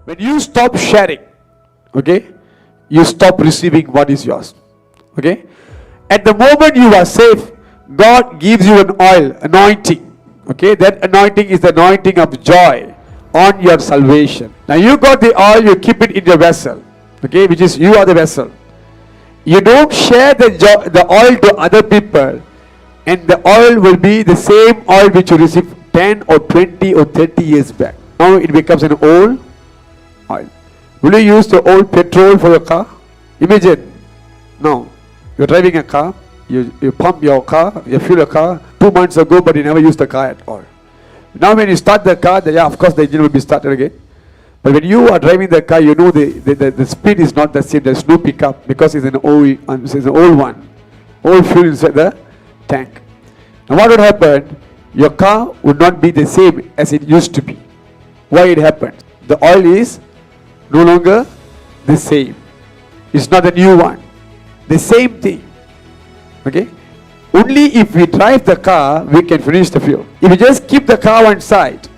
When you stop sharing, okay, you stop receiving what is yours. Okay? At the moment you are saved, God gives you an oil, anointing. Okay? That anointing is the anointing of joy on your salvation. Now you got the oil, you keep it in your vessel. Okay? Which is, you are the vessel. You don't share the oil to other people, and the oil will be the same oil which you received 10 or 20 or 30 years back. Now it becomes an old oil. Will you use the old petrol for your car? Imagine. No. You're driving a car. You pump your car, you fuel your car 2 months ago, but you never used the car at all. Now when you start the car, of course the engine will be started again. But when you are driving the car, you know the speed is not the same. There's no pickup because it's an old one. Old fuel inside the tank. Now what would happen? Your car would not be the same as it used to be. Why it happened? The oil is no longer the same. It's not a new one. The same thing. Okay? Only if we drive the car, we can finish the fuel. If you just keep the car on side,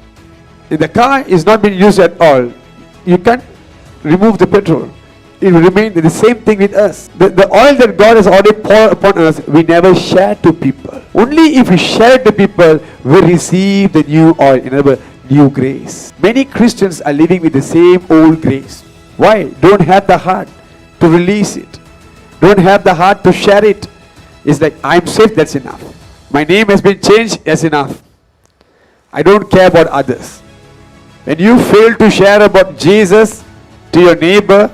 if the car is not being used at all, you can't remove the petrol. It will remain the same thing with us. The oil that God has already poured upon us, we never share to people. Only if we share to people, we receive the new oil. In other words, new grace. Many Christians are living with the same old grace. Why? Don't have the heart to release it. Don't have the heart to share it. It's like, I'm saved, that's enough. My name has been changed, that's enough. I don't care about others. When you fail to share about Jesus to your neighbor,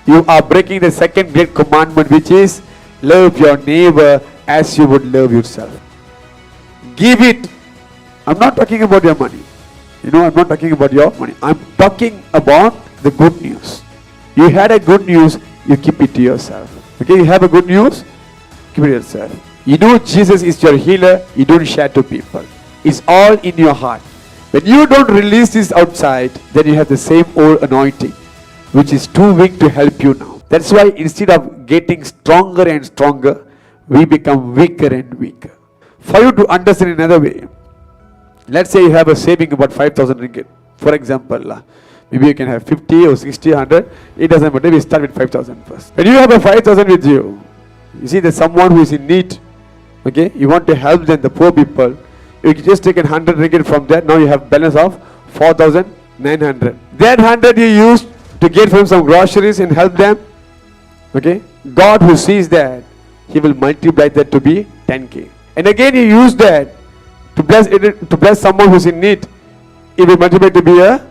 you are breaking the second great commandment, which is love your neighbor as you would love yourself. Give it. I'm not talking about your money. I'm not talking about your money. I'm talking about the good news. You had a good news, you keep it to yourself. Okay, you have a good news, keep it to yourself. You know Jesus is your healer, you don't share to people. It's all in your heart. When you don't release this outside, then you have the same old anointing, which is too weak to help you now. That's why instead of getting stronger and stronger, we become weaker and weaker. For you to understand another way, let's say you have a saving about 5,000 ringgit. For example, maybe you can have 50 or 60, 100. It doesn't matter. We start with 5,000 first. When you have a 5,000 with you, you see there's someone who is in need. Okay, you want to help them, the poor people. You can just take 100 ringgit from that. Now you have balance of 4,900. That 100 you use to get from some groceries and help them. Okay, God who sees that, He will multiply that to be 10k. And again you use that to bless someone who's in need. It will multiply to be a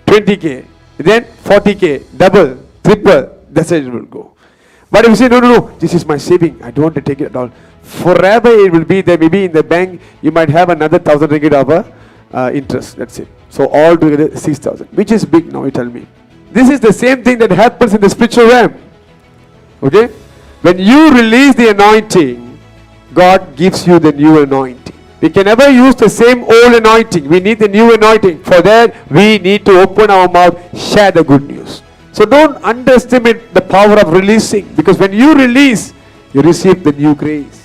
20k, then 40k, double, triple, that's how it will go. But if you say, no, this is my saving, I don't want to take it at all. Forever it will be there. Maybe in the bank, you might have another 1,000 ringgit of interest, that's it. So all together 6,000, which is big now, you tell me. This is the same thing that happens in the spiritual realm. Okay? When you release the anointing, God gives you the new anointing. We can never use the same old anointing. We need the new anointing. For that, we need to open our mouth, share the good news. So don't underestimate the power of releasing, because when you release, you receive the new grace.